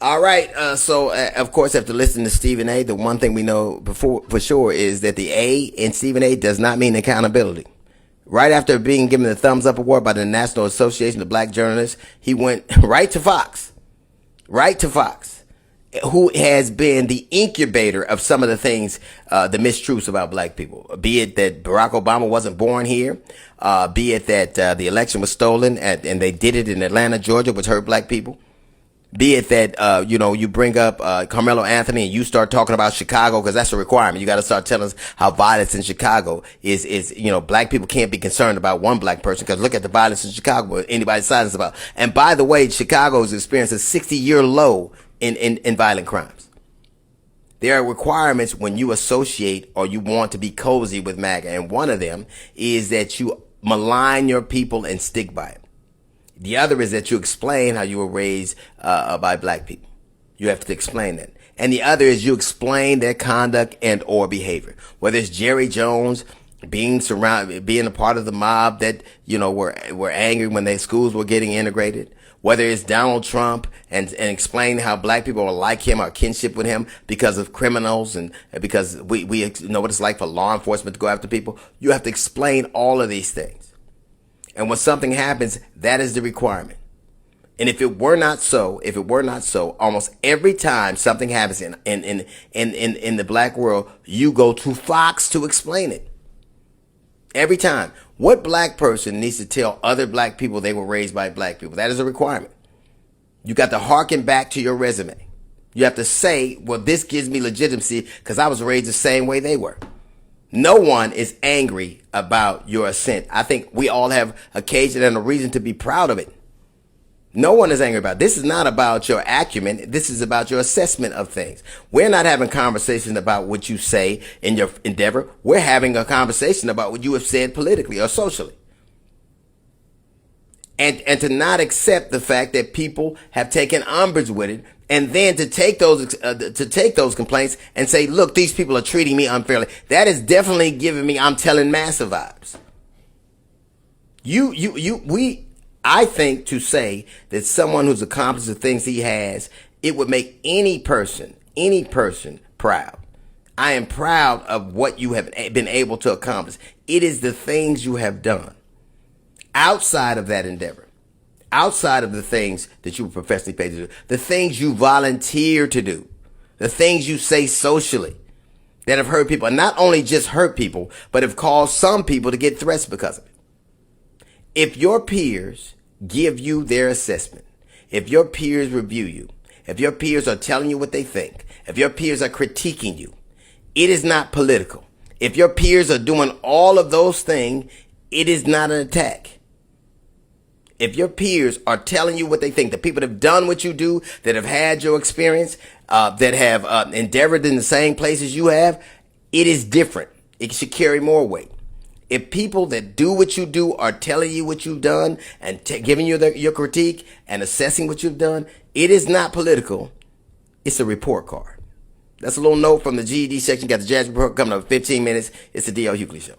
All right. Of course, after listening to Stephen A., the one thing we know before for sure is that the A in Stephen A. does not mean accountability. Right after being given the Thumbs Up Award by the National Association of Black Journalists, he went right to Fox. Right to Fox, who has been the incubator of some of the things, the mistruths about black people. Be it that Barack Obama wasn't born here, be it that the election was stolen and they did it in Atlanta, Georgia, which hurt black people. Be it that, you bring up Carmelo Anthony and you start talking about Chicago, because that's a requirement. You got to start telling us how violence in Chicago is, black people can't be concerned about one black person, because look at the violence in Chicago, what anybody's silence about. And by the way, Chicago has experienced a 60-year low in violent crimes. There are requirements when you associate or you want to be cozy with MAGA. And one of them is that you malign your people and stick by it. The other is that you explain how you were raised by black people. You have to explain that. And the other is you explain their conduct and or behavior. Whether it's Jerry Jones being a part of the mob that, were angry when their schools were getting integrated. Whether it's Donald Trump and explain how black people are like him, our kinship with him because of criminals and because we know what it's like for law enforcement to go after people. You have to explain all of these things. And when something happens, that is the requirement. And if it were not so, almost every time something happens in the black world, you go to Fox to explain it. Every time. What black person needs to tell other black people they were raised by black people? That is a requirement. You got to hearken back to your resume. You have to say, well, this gives me legitimacy because I was raised the same way they were. No one is angry about your ascent. I think we all have occasion and a reason to be proud of it. No one is angry about it. This is not about your acumen. This is about your assessment of things. We're not having conversations about what you say in your endeavor. We're having a conversation about what you have said politically or socially. And to not accept the fact that people have taken umbrage with it, and then to take those complaints and say, look, these people are treating me unfairly. That is definitely giving me I'm telling Massa vibes. I think to say that someone who's accomplished the things he has, it would make any person proud. I am proud of what you have been able to accomplish. It is the things you have done outside of that endeavor. Outside of the things that you were professionally paid to do, the things you volunteer to do, the things you say socially that have hurt people, and not only just hurt people, but have caused some people to get threats because of it. If your peers give you their assessment, if your peers review you, if your peers are telling you what they think, if your peers are critiquing you, it is not political. If your peers are doing all of those things, it is not an attack. If your peers are telling you what they think, the people that have done what you do, that have had your experience, that have endeavored in the same places you have, it is different. It should carry more weight. If people that do what you do are telling you what you've done and giving you your critique and assessing what you've done, it is not political. It's a report card. That's a little note from the GED section. Got the Jazz Report coming up in 15 minutes. It's the D.L. Hughley Show.